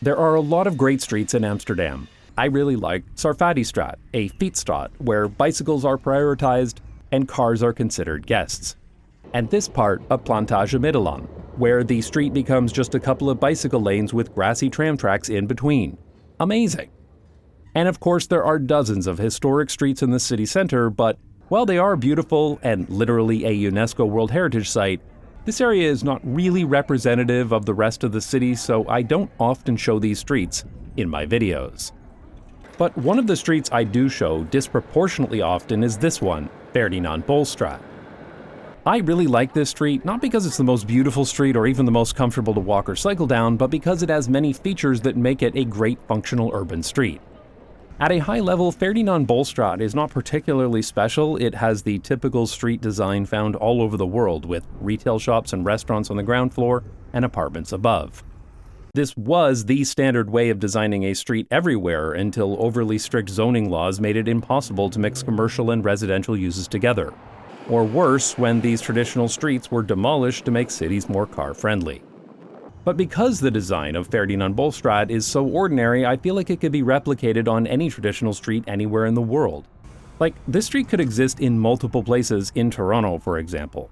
There are a lot of great streets in Amsterdam. I really like Sarfatistraat, a fietsstraat where bicycles are prioritized and cars are considered guests. And this part of Plantage Middelaan, where the street becomes just a couple of bicycle lanes with grassy tram tracks in between. Amazing. And of course there are dozens of historic streets in the city center, but while they are beautiful and literally a UNESCO World Heritage Site, this area is not really representative of the rest of the city, so I don't often show these streets in my videos. But one of the streets I do show disproportionately often is this one, Ferdinand Bolstraat. I really like this street, not because it's the most beautiful street or even the most comfortable to walk or cycle down, but because it has many features that make it a great functional urban street. At a high level, Ferdinand Bolstraat is not particularly special. It has the typical street design found all over the world, with retail shops and restaurants on the ground floor and apartments above. This was the standard way of designing a street everywhere until overly strict zoning laws made it impossible to mix commercial and residential uses together. Or worse, when these traditional streets were demolished to make cities more car-friendly. But because the design of Ferdinand Bolstraat is so ordinary, I feel like it could be replicated on any traditional street anywhere in the world. Like, this street could exist in multiple places in Toronto, for example.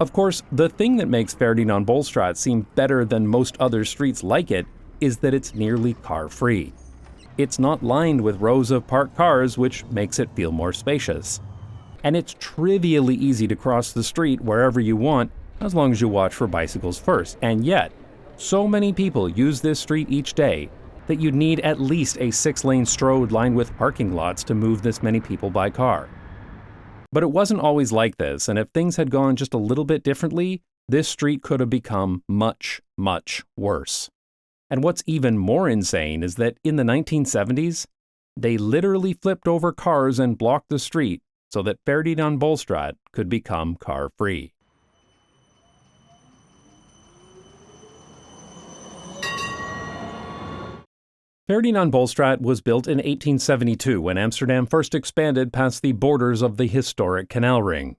Of course, the thing that makes Ferdinand Bolstraat seem better than most other streets like it is that it's nearly car-free. It's not lined with rows of parked cars, which makes it feel more spacious. And it's trivially easy to cross the street wherever you want, as long as you watch for bicycles first. And yet, so many people use this street each day that you'd need at least a 6-lane stroad lined with parking lots to move this many people by car. But it wasn't always like this, and if things had gone just a little bit differently, this street could have become much, much worse. And what's even more insane is that in the 1970s, they literally flipped over cars and blocked the street so that Ferdinand Bolstraat could become car-free. Ferdinand Bolstraat was built in 1872 when Amsterdam first expanded past the borders of the historic Canal Ring.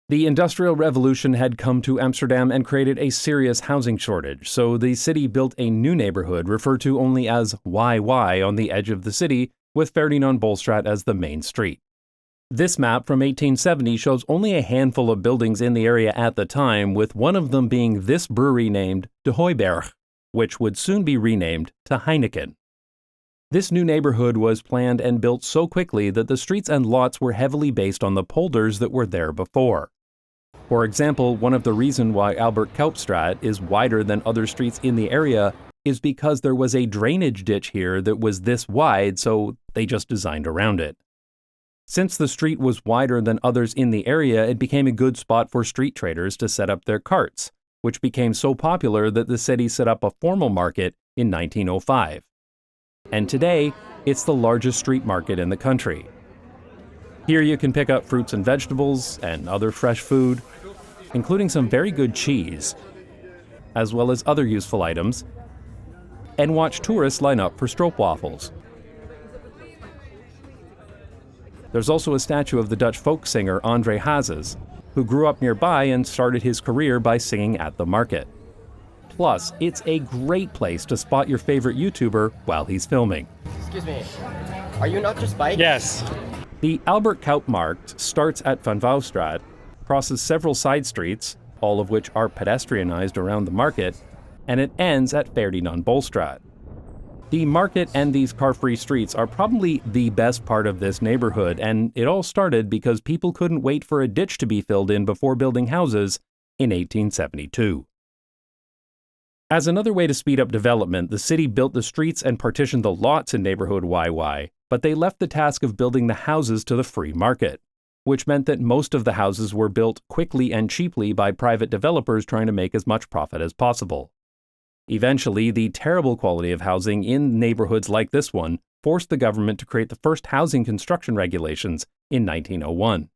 The Industrial Revolution had come to Amsterdam and created a serious housing shortage, so the city built a new neighborhood referred to only as YY on the edge of the city, with Ferdinand Bolstraat as the main street. This map from 1870 shows only a handful of buildings in the area at the time, with one of them being this brewery named De Hooiberg, which would soon be renamed to Heineken. This new neighborhood was planned and built so quickly that the streets and lots were heavily based on the polders that were there before. For example, one of the reasons why Albert Cuypmarkt is wider than other streets in the area is because there was a drainage ditch here that was this wide, so they just designed around it. Since the street was wider than others in the area, it became a good spot for street traders to set up their carts, which became so popular that the city set up a formal market in 1905. And today, it's the largest street market in the country. Here you can pick up fruits and vegetables and other fresh food, including some very good cheese, as well as other useful items, and watch tourists line up for stroopwafels. There's also a statue of the Dutch folk singer André Hazes, who grew up nearby and started his career by singing at the market. Plus, it's a great place to spot your favorite YouTuber while he's filming. Excuse me, are you not just biking? Yes. The Albert Cuypmarkt starts at Van Wouwstraat, crosses several side streets, all of which are pedestrianized around the market, and it ends at Ferdinand Bolstraat. The market and these car-free streets are probably the best part of this neighborhood, and it all started because people couldn't wait for a ditch to be filled in before building houses in 1872. As another way to speed up development, the city built the streets and partitioned the lots in Neighbourhood YY, but they left the task of building the houses to the free market, which meant that most of the houses were built quickly and cheaply by private developers trying to make as much profit as possible. Eventually, the terrible quality of housing in neighborhoods like this one forced the government to create the first housing construction regulations in 1901.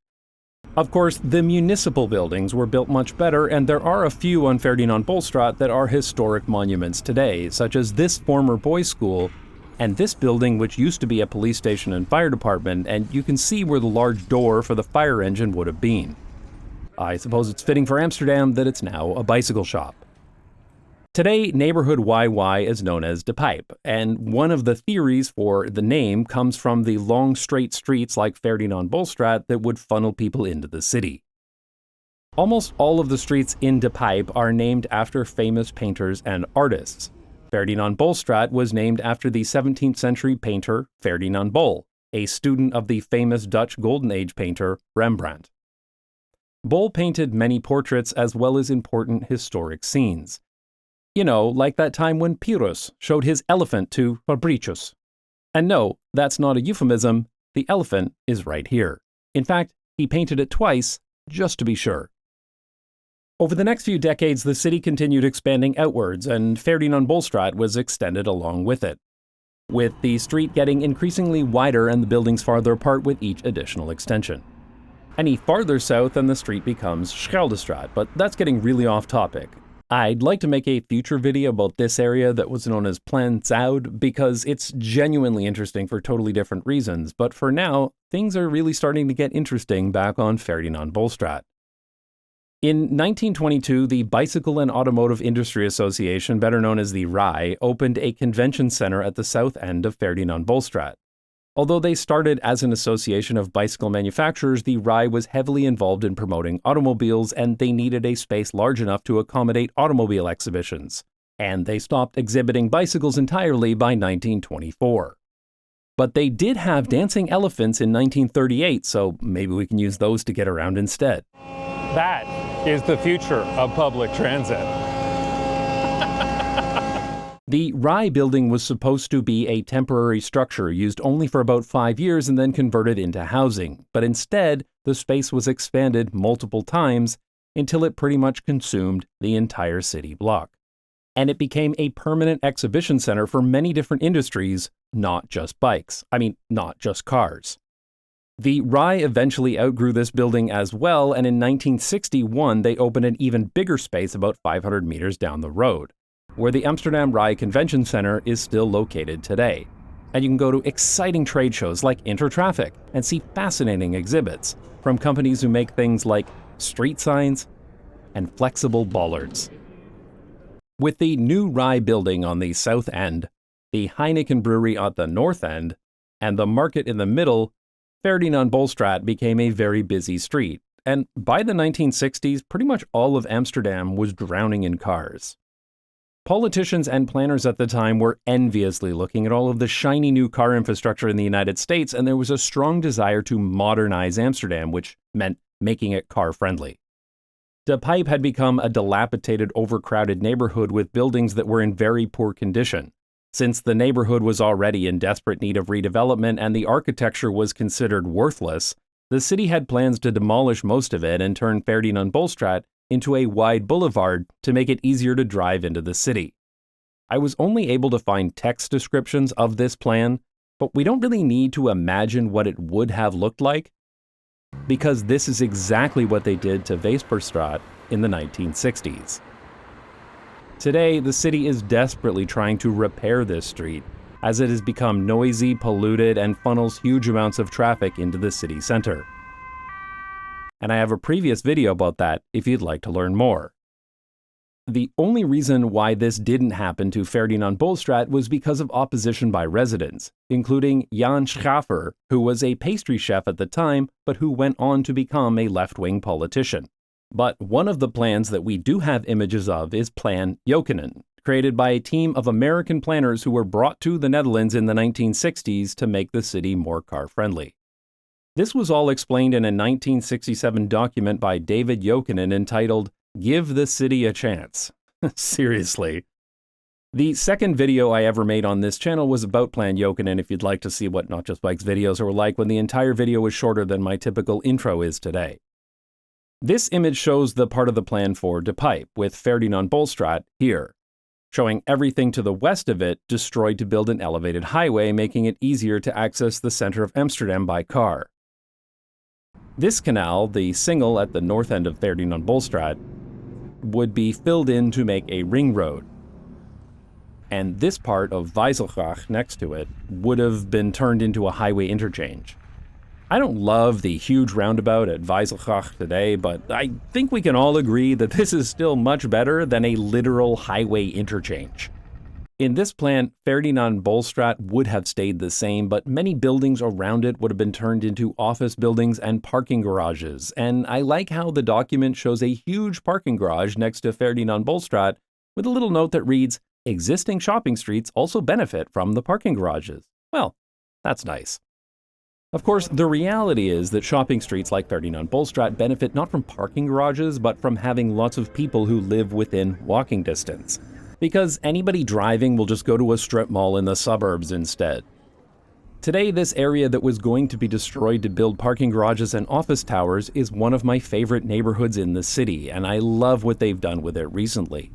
Of course, the municipal buildings were built much better, and there are a few on Ferdinand Bolstraat that are historic monuments today, such as this former boys' school and this building, which used to be a police station and fire department, and you can see where the large door for the fire engine would have been. I suppose it's fitting for Amsterdam that it's now a bicycle shop. Today, Neighbourhood YY is known as De Pijp, and one of the theories for the name comes from the long straight streets like Ferdinand Bolstraat that would funnel people into the city. Almost all of the streets in De Pijp are named after famous painters and artists. Ferdinand Bolstraat was named after the 17th century painter Ferdinand Bol, a student of the famous Dutch Golden Age painter Rembrandt. Bol painted many portraits as well as important historic scenes. You know, like that time when Pyrrhus showed his elephant to Fabricius. And no, that's not a euphemism, the elephant is right here. In fact, he painted it twice, just to be sure. Over the next few decades, the city continued expanding outwards, and Ferdinand Bolstraat was extended along with it, with the street getting increasingly wider and the buildings farther apart with each additional extension. Any farther south and the street becomes Scheldestraat, but that's getting really off topic. I'd like to make a future video about this area that was known as Plan Zuid because it's genuinely interesting for totally different reasons, but for now, things are really starting to get interesting back on Ferdinand Bolstraat. In 1922, the Bicycle and Automotive Industry Association, better known as the RAI, opened a convention center at the south end of Ferdinand Bolstraat. Although they started as an association of bicycle manufacturers, the RAI was heavily involved in promoting automobiles, and they needed a space large enough to accommodate automobile exhibitions. And they stopped exhibiting bicycles entirely by 1924. But they did have dancing elephants in 1938, so maybe we can use those to get around instead. That is the future of public transit. The RAI building was supposed to be a temporary structure used only for about 5 years and then converted into housing, but instead, the space was expanded multiple times until it pretty much consumed the entire city block. And it became a permanent exhibition center for many different industries, not just bikes. I mean, not just cars. The RAI eventually outgrew this building as well, and in 1961 they opened an even bigger space about 500 meters down the road, where the Amsterdam RAI Convention Center is still located today. And you can go to exciting trade shows like Intertraffic and see fascinating exhibits from companies who make things like street signs and flexible bollards. With the new RAI building on the south end, the Heineken brewery at the north end, and the market in the middle, Ferdinand Bolstraat became a very busy street. And by the 1960s, pretty much all of Amsterdam was drowning in cars. Politicians and planners at the time were enviously looking at all of the shiny new car infrastructure in the United States, and there was a strong desire to modernize Amsterdam, which meant making it car-friendly. De Pijp had become a dilapidated, overcrowded neighborhood with buildings that were in very poor condition. Since the neighborhood was already in desperate need of redevelopment and the architecture was considered worthless, the city had plans to demolish most of it and turn Ferdinand Bolstraat into a wide boulevard to make it easier to drive into the city. I was only able to find text descriptions of this plan, but we don't really need to imagine what it would have looked like, because this is exactly what they did to Weesperstraat in the 1960s. Today, the city is desperately trying to repair this street, as it has become noisy, polluted, and funnels huge amounts of traffic into the city center. And I have a previous video about that if you'd like to learn more. The only reason why this didn't happen to Ferdinand Bolstraat was because of opposition by residents, including Jan Schaffer, who was a pastry chef at the time, but who went on to become a left-wing politician. But one of the plans that we do have images of is Plan Jokinen, created by a team of American planners who were brought to the Netherlands in the 1960s to make the city more car-friendly. This was all explained in a 1967 document by David Jokinen entitled, "Give the City a Chance." Seriously. The second video I ever made on this channel was about Plan Jokinen if you'd like to see what Not Just Bikes videos are like when the entire video is shorter than my typical intro is today. This image shows the part of the plan for De Pijp, with Ferdinand Bolstraat here, showing everything to the west of it destroyed to build an elevated highway, making it easier to access the center of Amsterdam by car. This canal, the Singel at the north end of Ferdinand Bolstraat, would be filled in to make a ring road. And this part of Wijzelgracht next to it would have been turned into a highway interchange. I don't love the huge roundabout at Weiselgracht today, but I think we can all agree that this is still much better than a literal highway interchange. In this plan, Ferdinand Bolstraat would have stayed the same, but many buildings around it would have been turned into office buildings and parking garages, and I like how the document shows a huge parking garage next to Ferdinand Bolstraat with a little note that reads, "Existing shopping streets also benefit from the parking garages." Well, that's nice. Of course, the reality is that shopping streets like Ferdinand Bolstraat benefit not from parking garages, but from having lots of people who live within walking distance. Because anybody driving will just go to a strip mall in the suburbs instead. Today, this area that was going to be destroyed to build parking garages and office towers is one of my favorite neighborhoods in the city, and I love what they've done with it recently.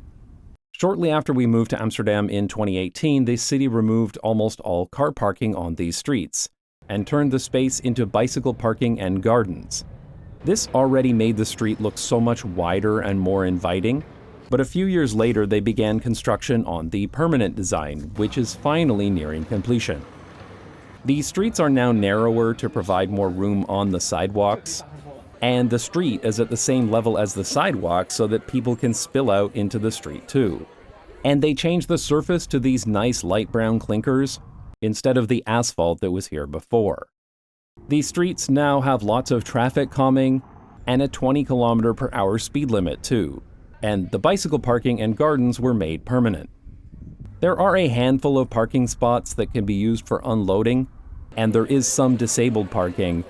Shortly after we moved to Amsterdam in 2018, the city removed almost all car parking on these streets and turned the space into bicycle parking and gardens. This already made the street look so much wider and more inviting, but a few years later they began construction on the permanent design, which is finally nearing completion. The streets are now narrower to provide more room on the sidewalks, and the street is at the same level as the sidewalk so that people can spill out into the street too. And they changed the surface to these nice light brown clinkers, instead of the asphalt that was here before. These streets now have lots of traffic calming and a 20km/h speed limit too, and the bicycle parking and gardens were made permanent. There are a handful of parking spots that can be used for unloading, and there is some disabled parking,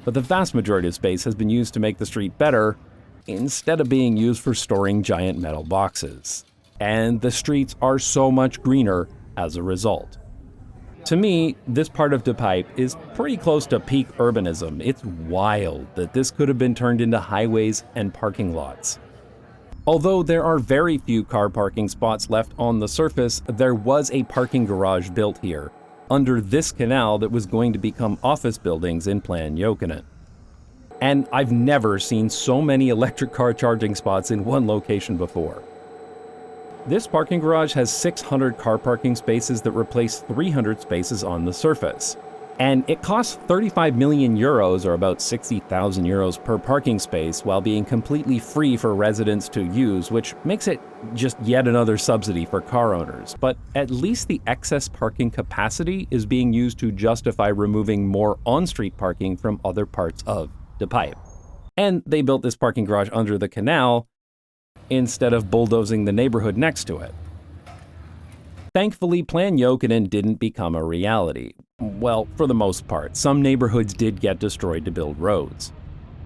but the vast majority of space has been used to make the street better instead of being used for storing giant metal boxes. And the streets are so much greener as a result. To me, this part of De Pijp is pretty close to peak urbanism. It's wild that this could have been turned into highways and parking lots. Although there are very few car parking spots left on the surface, there was a parking garage built here, under this canal that was going to become office buildings in Plan Jokinen. And I've never seen so many electric car charging spots in one location before. This parking garage has 600 car parking spaces that replace 300 spaces on the surface. And it costs 35 million euros, or about 60,000 euros per parking space, while being completely free for residents to use, which makes it just yet another subsidy for car owners. But at least the excess parking capacity is being used to justify removing more on-street parking from other parts of De Pijp. And they built this parking garage under the canal, instead of bulldozing the neighborhood next to it. Thankfully, Plan Jokinen didn't become a reality. Well, for the most part, some neighborhoods did get destroyed to build roads.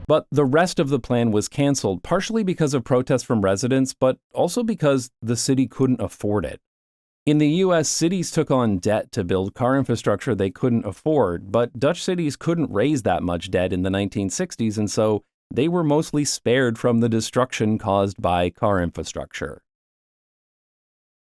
But the rest of the plan was cancelled, partially because of protests from residents, but also because the city couldn't afford it. In the US, cities took on debt to build car infrastructure they couldn't afford, but Dutch cities couldn't raise that much debt in the 1960s, and so they were mostly spared from the destruction caused by car infrastructure.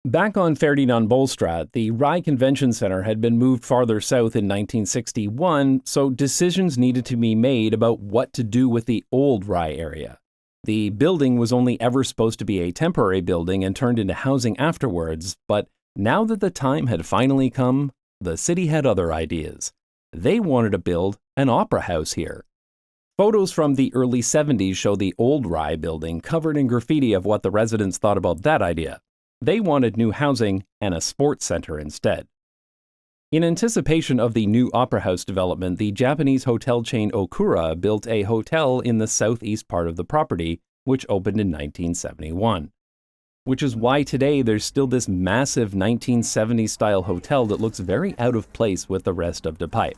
Back on Ferdinand Bolstraat, the RAI Convention Center had been moved farther south in 1961, so decisions needed to be made about what to do with the old RAI area. The building was only ever supposed to be a temporary building and turned into housing afterwards, but now that the time had finally come, the city had other ideas. They wanted to build an opera house here. Photos from the early 70s show the old RAI building covered in graffiti of what the residents thought about that idea. They wanted new housing and a sports center instead. In anticipation of the new opera house development, the Japanese hotel chain Okura built a hotel in the southeast part of the property, which opened in 1971. Which is why today there's still this massive 1970s style hotel that looks very out of place with the rest of De Pijp.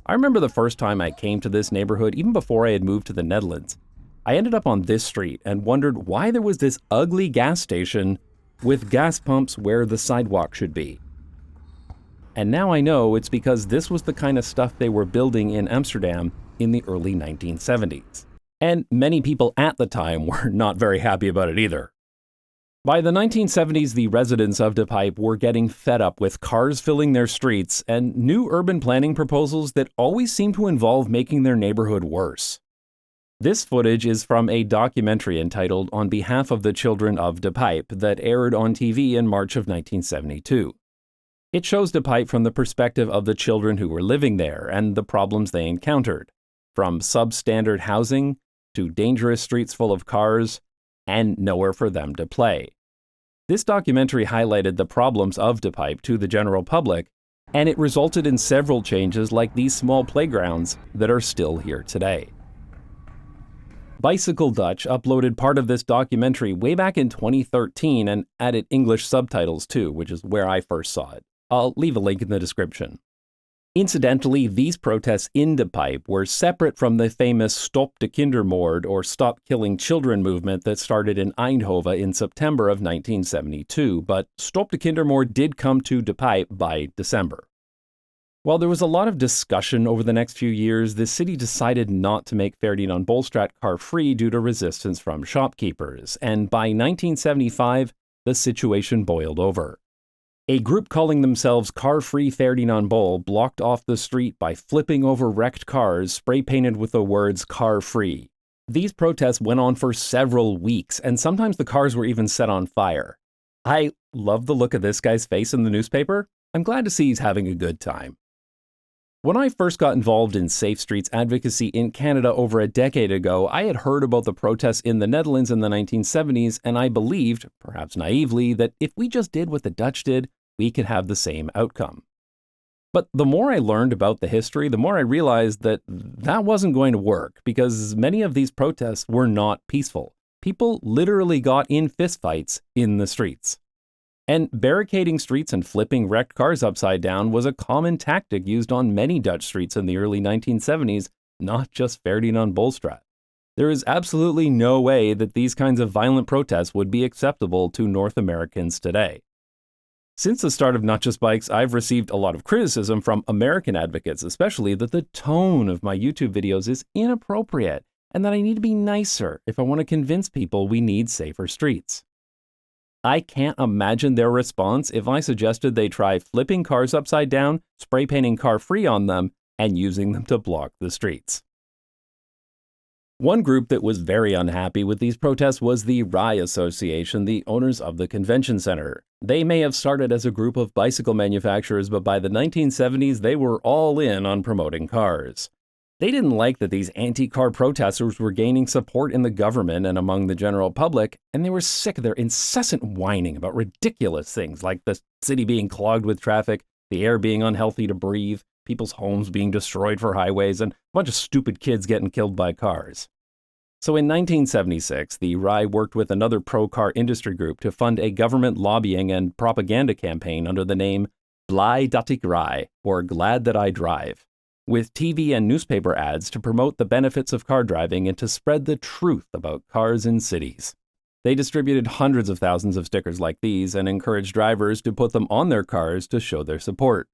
I remember the first time I came to this neighborhood, even before I had moved to the Netherlands. I ended up on this street and wondered why there was this ugly gas station with gas pumps where the sidewalk should be. And now I know it's because this was the kind of stuff they were building in Amsterdam in the early 1970s. And many people at the time were not very happy about it either. By the 1970s, the residents of De Pijp were getting fed up with cars filling their streets and new urban planning proposals that always seemed to involve making their neighborhood worse. This footage is from a documentary entitled On Behalf of the Children of De Pijp that aired on TV in March of 1972. It shows De Pijp from the perspective of the children who were living there and the problems they encountered, from substandard housing to dangerous streets full of cars and nowhere for them to play. This documentary highlighted the problems of De Pijp to the general public, and it resulted in several changes like these small playgrounds that are still here today. Bicycle Dutch uploaded part of this documentary way back in 2013 and added English subtitles too, which is where I first saw it. I'll leave a link in the description. Incidentally, these protests in De Pijp were separate from the famous Stop de Kindermoord or Stop Killing Children movement that started in Eindhoven in September of 1972, but Stop de Kindermoord did come to De Pijp by December. While there was a lot of discussion over the next few years, the city decided not to make Ferdinand Bolstraat car-free due to resistance from shopkeepers, and by 1975, the situation boiled over. A group calling themselves Car-Free Ferdinand Bol blocked off the street by flipping over wrecked cars spray-painted with the words car-free. These protests went on for several weeks, and sometimes the cars were even set on fire. I love the look of this guy's face in the newspaper. I'm glad to see he's having a good time. When I first got involved in safe streets advocacy in Canada over a decade ago, I had heard about the protests in the Netherlands in the 1970s, and I believed, perhaps naively, that if we just did what the Dutch did, we could have the same outcome. But the more I learned about the history, the more I realized that that wasn't going to work, because many of these protests were not peaceful. People literally got in fistfights in the streets. And barricading streets and flipping wrecked cars upside down was a common tactic used on many Dutch streets in the early 1970s, not just Ferdinand Bolstraat. There is absolutely no way that these kinds of violent protests would be acceptable to North Americans today. Since the start of Not Just Bikes, I've received a lot of criticism from American advocates, especially that the tone of my YouTube videos is inappropriate and that I need to be nicer if I want to convince people we need safer streets. I can't imagine their response if I suggested they try flipping cars upside down, spray painting car-free on them, and using them to block the streets. One group that was very unhappy with these protests was the RAI Association, the owners of the convention center. They may have started as a group of bicycle manufacturers, but by the 1970s, they were all in on promoting cars. They didn't like that these anti-car protesters were gaining support in the government and among the general public, and they were sick of their incessant whining about ridiculous things like the city being clogged with traffic, the air being unhealthy to breathe, people's homes being destroyed for highways, and a bunch of stupid kids getting killed by cars. So in 1976, the RAI worked with another pro-car industry group to fund a government lobbying and propaganda campaign under the name Blij dat ik rij, or Glad That I Drive, with TV and newspaper ads to promote the benefits of car driving and to spread the truth about cars in cities. They distributed hundreds of thousands of stickers like these and encouraged drivers to put them on their cars to show their support.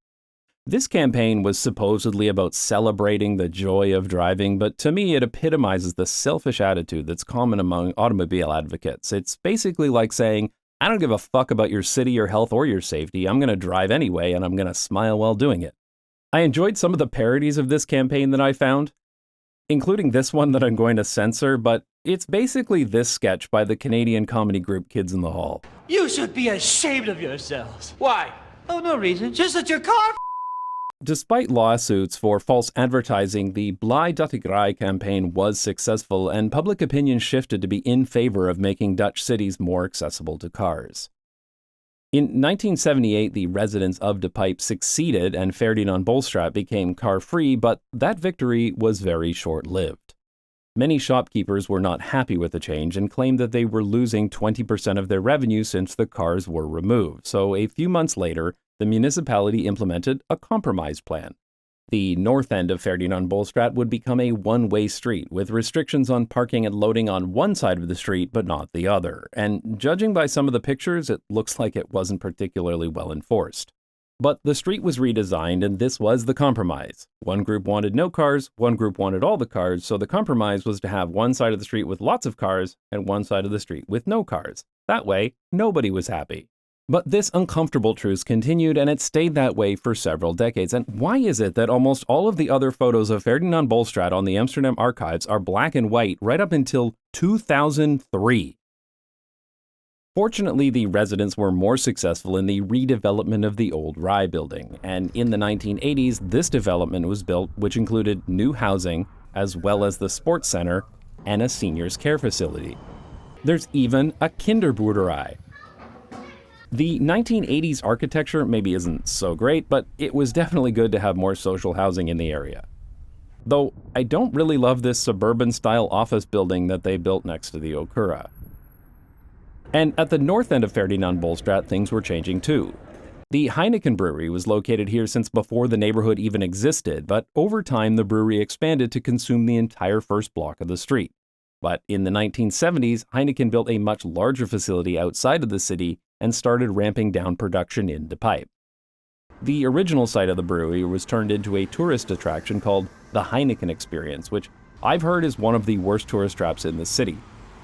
This campaign was supposedly about celebrating the joy of driving, but to me it epitomizes the selfish attitude that's common among automobile advocates. It's basically like saying, I don't give a fuck about your city, your health, or your safety. I'm going to drive anyway, and I'm going to smile while doing it. I enjoyed some of the parodies of this campaign that I found, including this one that I'm going to censor, but it's basically this sketch by the Canadian comedy group Kids in the Hall. You should be ashamed of yourselves. Why? Oh, no reason. Just that your car. Despite lawsuits for false advertising, the Blij dat ik rij campaign was successful, and public opinion shifted to be in favor of making Dutch cities more accessible to cars. In 1978, the residents of De Pijp succeeded and Ferdinand Bolstraat became car-free, but that victory was very short-lived. Many shopkeepers were not happy with the change and claimed that they were losing 20% of their revenue since the cars were removed. So a few months later, the municipality implemented a compromise plan. The north end of Ferdinand Bolstraat would become a one-way street with restrictions on parking and loading on one side of the street but not the other, and judging by some of the pictures, it looks like it wasn't particularly well enforced. But the street was redesigned, and this was the compromise. One group wanted no cars, one group wanted all the cars, so the compromise was to have one side of the street with lots of cars and one side of the street with no cars. That way, nobody was happy. But this uncomfortable truce continued, and it stayed that way for several decades. And why is it that almost all of the other photos of Ferdinand Bolstraat on the Amsterdam archives are black and white right up until 2003? Fortunately, the residents were more successful in the redevelopment of the Old RAI building, and in the 1980s, this development was built, which included new housing, as well as the sports center and a seniors care facility. There's even a kinderbrewery. The 1980s architecture maybe isn't so great, but it was definitely good to have more social housing in the area. Though I don't really love this suburban-style office building that they built next to the Okura. And at the north end of Ferdinand Bolstraat, things were changing too. The Heineken brewery was located here since before the neighborhood even existed, but over time the brewery expanded to consume the entire first block of the street. But in the 1970s, Heineken built a much larger facility outside of the city and started ramping down production in Pijp. The original site of the brewery was turned into a tourist attraction called the Heineken Experience, which I've heard is one of the worst tourist traps in the city.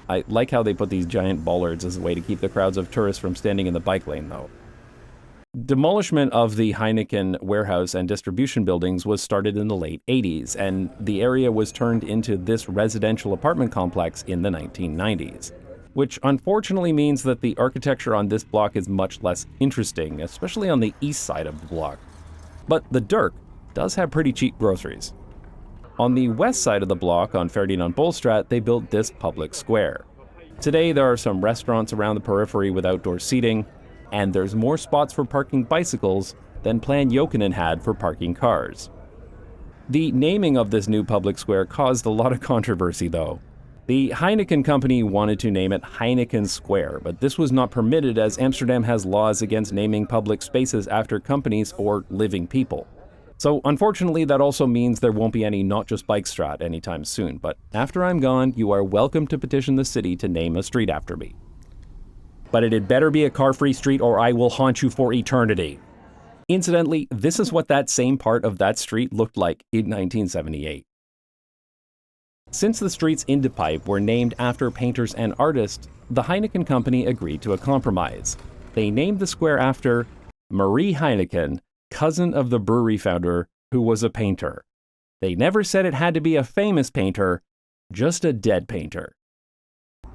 I like how they put these giant bollards as a way to keep the crowds of tourists from standing in the bike lane, though. Demolishment of the Heineken warehouse and distribution buildings was started in the late 80s, and the area was turned into this residential apartment complex in the 1990s, which unfortunately means that the architecture on this block is much less interesting, especially on the east side of the block. But the Dirk does have pretty cheap groceries. On the west side of the block on Ferdinand Bolstraat, they built this public square. Today, there are some restaurants around the periphery with outdoor seating, and there's more spots for parking bicycles than Plan Jokinen had for parking cars. The naming of this new public square caused a lot of controversy, though. The Heineken company wanted to name it Heineken Square, but this was not permitted as Amsterdam has laws against naming public spaces after companies or living people. So unfortunately, that also means there won't be any Not Just Bikestraat anytime soon, but after I'm gone, you are welcome to petition the city to name a street after me. But it had better be a car-free street or I will haunt you for eternity. Incidentally, this is what that same part of that street looked like in 1978. Since the streets in Pijp were named after painters and artists, the Heineken company agreed to a compromise. They named the square after Marie Heineken, cousin of the brewery founder, who was a painter. They never said it had to be a famous painter, just a dead painter.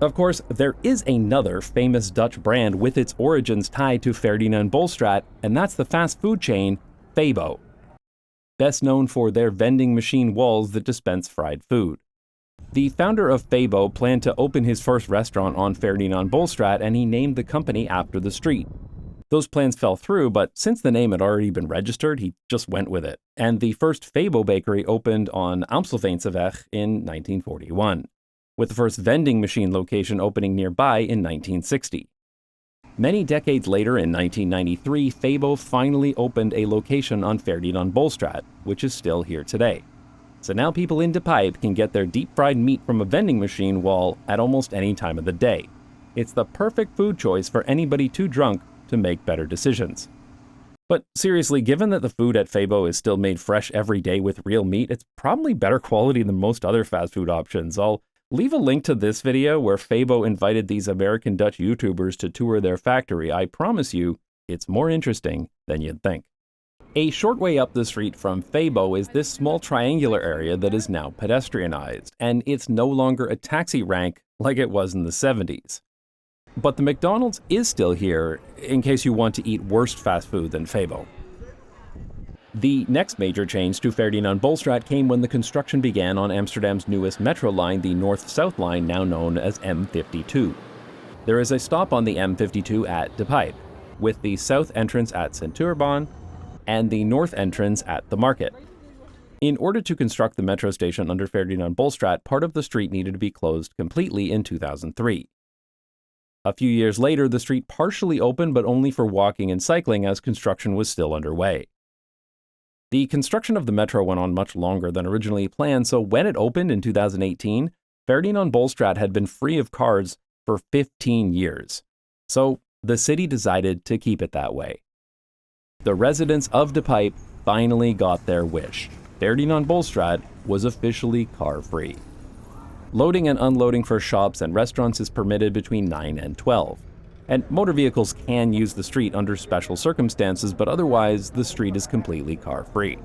Of course, there is another famous Dutch brand with its origins tied to Ferdinand Bolstraat, and that's the fast food chain FEBO, best known for their vending machine walls that dispense fried food. The founder of FEBO planned to open his first restaurant on Ferdinand Bolstraat, and he named the company after the street. Those plans fell through, but since the name had already been registered, he just went with it. And the first FEBO bakery opened on Amstelveenseweg in 1941, with the first vending machine location opening nearby in 1960. Many decades later, in 1993, FEBO finally opened a location on Ferdinand Bolstraat, which is still here today. So now people in Pijp can get their deep-fried meat from a vending machine wall at almost any time of the day. It's the perfect food choice for anybody too drunk to make better decisions. But seriously, given that the food at FEBO is still made fresh every day with real meat, it's probably better quality than most other fast food options. I'll leave a link to this video where FEBO invited these American Dutch YouTubers to tour their factory. I promise you, it's more interesting than you'd think. A short way up the street from FEBO is this small triangular area that is now pedestrianized, and it's no longer a taxi rank like it was in the 70s. But the McDonald's is still here, in case you want to eat worse fast food than FEBO. The next major change to Ferdinand Bolstraat came when the construction began on Amsterdam's newest metro line, the North-South line, now known as M52. There is a stop on the M52 at Pijp, with the south entrance at Centuurbaan and the north entrance at the market. In order to construct the metro station under Ferdinand Bolstraat, part of the street needed to be closed completely in 2003. A few years later, the street partially opened, but only for walking and cycling as construction was still underway. The construction of the metro went on much longer than originally planned, so when it opened in 2018, Ferdinand Bolstraat had been free of cars for 15 years. So the city decided to keep it that way. The residents of Pijp finally got their wish. Ferdinand Bolstraat was officially car-free. Loading and unloading for shops and restaurants is permitted between 9 and 12. And motor vehicles can use the street under special circumstances, but otherwise, the street is completely car-free.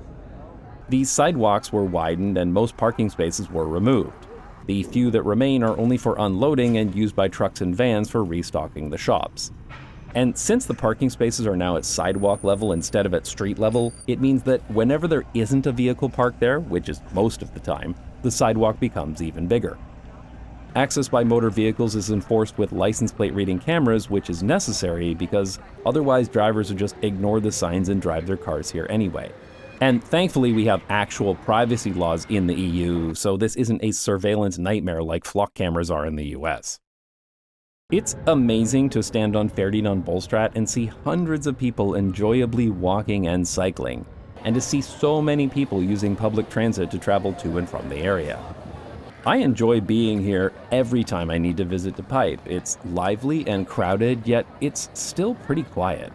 These sidewalks were widened and most parking spaces were removed. The few that remain are only for unloading and used by trucks and vans for restocking the shops. And since the parking spaces are now at sidewalk level instead of at street level, it means that whenever there isn't a vehicle parked there, which is most of the time, the sidewalk becomes even bigger. Access by motor vehicles is enforced with license plate reading cameras, which is necessary because otherwise drivers would just ignore the signs and drive their cars here anyway. And thankfully we have actual privacy laws in the EU, so this isn't a surveillance nightmare like flock cameras are in the US. It's amazing to stand on Ferdinand Bolstraat and see hundreds of people enjoyably walking and cycling, and to see so many people using public transit to travel to and from the area. I enjoy being here every time I need to visit the Pijp. It's lively and crowded, yet it's still pretty quiet.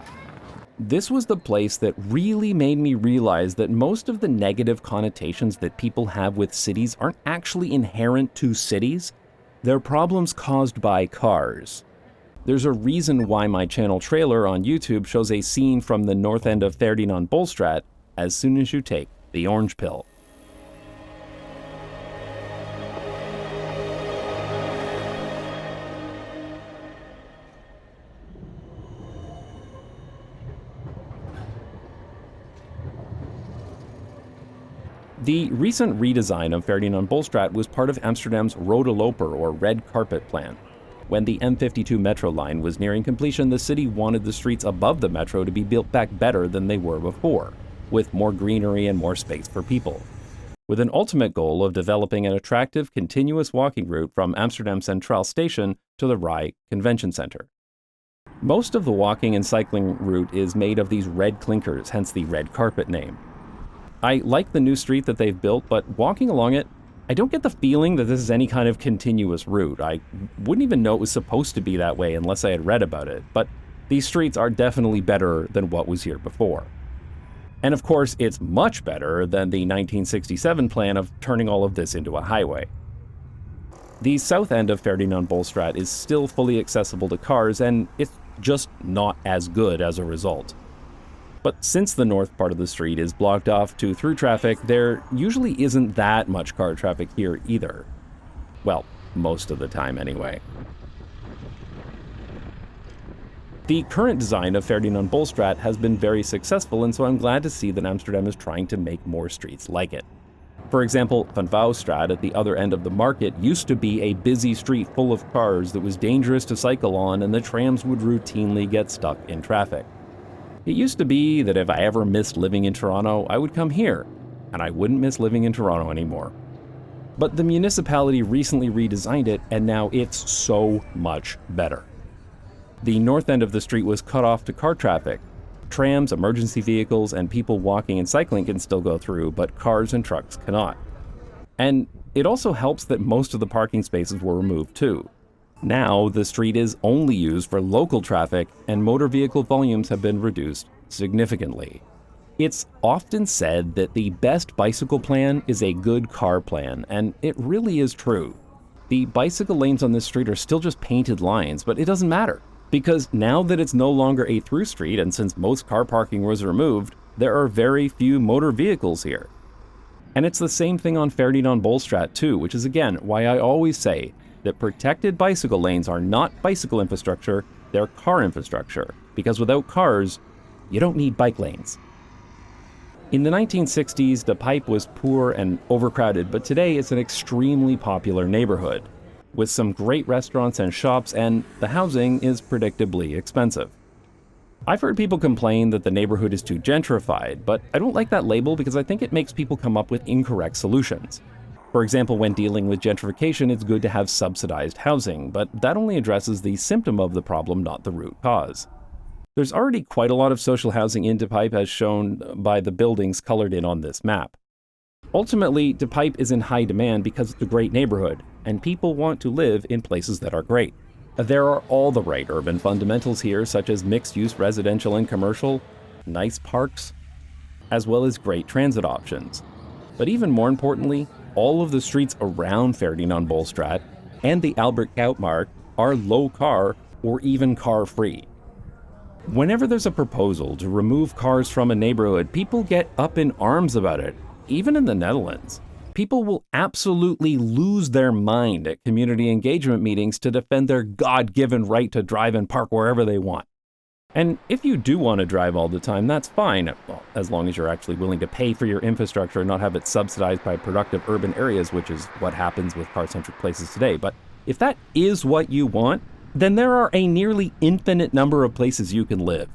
This was the place that really made me realize that most of the negative connotations that people have with cities aren't actually inherent to cities. They're problems caused by cars. There's a reason why my channel trailer on YouTube shows a scene from the north end of Ferdinand Bolstraat as soon as you take the orange pill. The recent redesign of Ferdinand Bolstraat was part of Amsterdam's Rode Loper, or red carpet plan. When the M52 metro line was nearing completion, the city wanted the streets above the metro to be built back better than they were before, with more greenery and more space for people, with an ultimate goal of developing an attractive, continuous walking route from Amsterdam Centraal Station to the RAI Convention Center. Most of the walking and cycling route is made of these red clinkers, hence the red carpet name. I like the new street that they've built, but walking along it, I don't get the feeling that this is any kind of continuous route. I wouldn't even know it was supposed to be that way unless I had read about it, but these streets are definitely better than what was here before. And of course, it's much better than the 1967 plan of turning all of this into a highway. The south end of Ferdinand Bolstraat is still fully accessible to cars, and it's just not as good as a result. But since the north part of the street is blocked off to through traffic, there usually isn't that much car traffic here either. Well, most of the time anyway. The current design of Ferdinand Bolstraat has been very successful, and so I'm glad to see that Amsterdam is trying to make more streets like it. For example, Van Vouwstraat at the other end of the market used to be a busy street full of cars that was dangerous to cycle on, and the trams would routinely get stuck in traffic. It used to be that if I ever missed living in Toronto, I would come here, and I wouldn't miss living in Toronto anymore. But the municipality recently redesigned it, and now it's so much better. The north end of the street was cut off to car traffic. Trams, emergency vehicles, and people walking and cycling can still go through, but cars and trucks cannot. And it also helps that most of the parking spaces were removed too. Now, the street is only used for local traffic, and motor vehicle volumes have been reduced significantly. It's often said that the best bicycle plan is a good car plan, and it really is true. The bicycle lanes on this street are still just painted lines, but it doesn't matter, because now that it's no longer a through street, and since most car parking was removed, there are very few motor vehicles here. And it's the same thing on Ferdinand Bolstraat too, which is again why I always say that protected bicycle lanes are not bicycle infrastructure, they're car infrastructure, because without cars, you don't need bike lanes. In the 1960s, the Pijp was poor and overcrowded, but today it's an extremely popular neighborhood, with some great restaurants and shops, and the housing is predictably expensive. I've heard people complain that the neighborhood is too gentrified, but I don't like that label because I think it makes people come up with incorrect solutions. For example, when dealing with gentrification, it's good to have subsidized housing, but that only addresses the symptom of the problem, not the root cause. There's already quite a lot of social housing in De Pijp, as shown by the buildings colored in on this map. Ultimately, De Pijp is in high demand because it's a great neighborhood, and people want to live in places that are great. There are all the right urban fundamentals here, such as mixed-use residential and commercial, nice parks, as well as great transit options. But even more importantly, all of the streets around Ferdinand Bolstraat and the Albert Cuypmarkt are low car or even car-free. Whenever there's a proposal to remove cars from a neighborhood, people get up in arms about it, even in the Netherlands. People will absolutely lose their mind at community engagement meetings to defend their God-given right to drive and park wherever they want. And if you do want to drive all the time, that's fine, well, as long as you're actually willing to pay for your infrastructure and not have it subsidized by productive urban areas, which is what happens with car-centric places today. But if that is what you want, then there are a nearly infinite number of places you can live.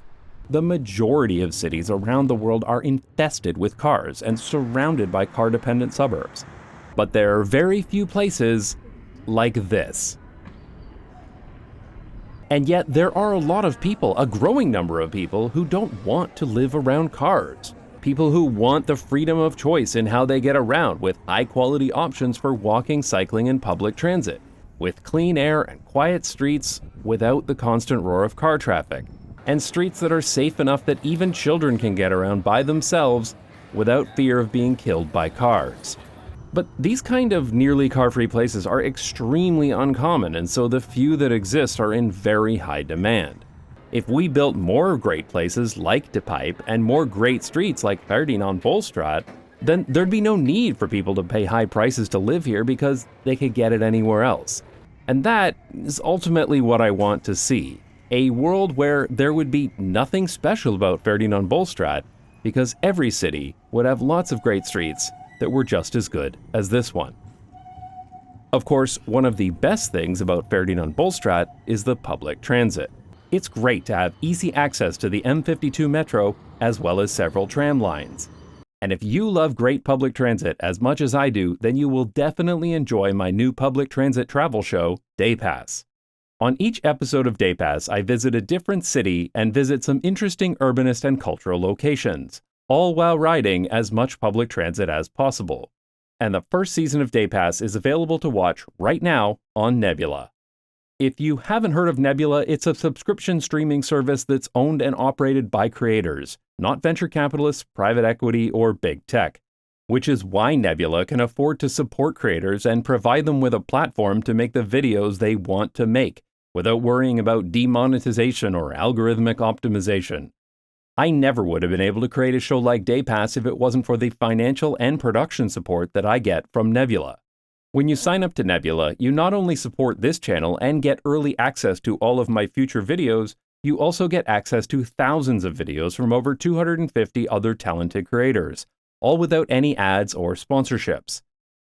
The majority of cities around the world are infested with cars and surrounded by car-dependent suburbs. But there are very few places like this. And yet there are a lot of people, a growing number of people, who don't want to live around cars. People who want the freedom of choice in how they get around, with high-quality options for walking, cycling, and public transit, with clean air and quiet streets without the constant roar of car traffic, and streets that are safe enough that even children can get around by themselves without fear of being killed by cars. But these kind of nearly car-free places are extremely uncommon, and so the few that exist are in very high demand. If we built more great places like Pijp and more great streets like Ferdinand Bolstraat, then there'd be no need for people to pay high prices to live here because they could get it anywhere else. And that is ultimately what I want to see. A world where there would be nothing special about Ferdinand Bolstraat because every city would have lots of great streets that were just as good as this one. Of course, one of the best things about Ferdinand Bolstraat is the public transit. It's great to have easy access to the M52 metro as well as several tram lines. And if you love great public transit as much as I do, then you will definitely enjoy my new public transit travel show, Day Pass. On each episode of Day Pass, I visit a different city and visit some interesting urbanist and cultural locations, all while riding as much public transit as possible. And the first season of Day Pass is available to watch right now on Nebula. If you haven't heard of Nebula, it's a subscription streaming service that's owned and operated by creators, not venture capitalists, private equity, or big tech. Which is why Nebula can afford to support creators and provide them with a platform to make the videos they want to make, without worrying about demonetization or algorithmic optimization. I never would have been able to create a show like Day Pass if it wasn't for the financial and production support that I get from Nebula. When you sign up to Nebula, you not only support this channel and get early access to all of my future videos, you also get access to thousands of videos from over 250 other talented creators, all without any ads or sponsorships.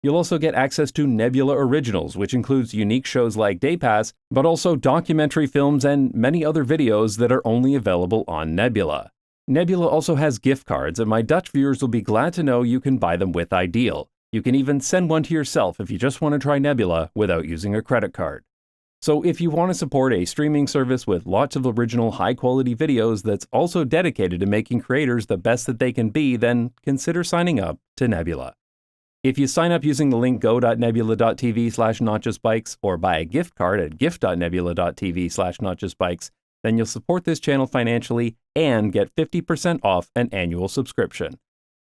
You'll also get access to Nebula Originals, which includes unique shows like Day Pass, but also documentary films and many other videos that are only available on Nebula. Nebula also has gift cards, and my Dutch viewers will be glad to know you can buy them with Ideal. You can even send one to yourself if you just want to try Nebula without using a credit card. So if you want to support a streaming service with lots of original high-quality videos that's also dedicated to making creators the best that they can be, then consider signing up to Nebula. If you sign up using the link go.nebula.tv/notjustbikes or buy a gift card at gift.nebula.tv/notjustbikes, then you'll support this channel financially and get 50% off an annual subscription.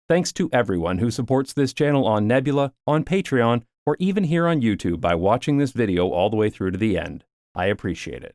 Thanks to everyone who supports this channel on Nebula, on Patreon, or even here on YouTube by watching this video all the way through to the end. I appreciate it.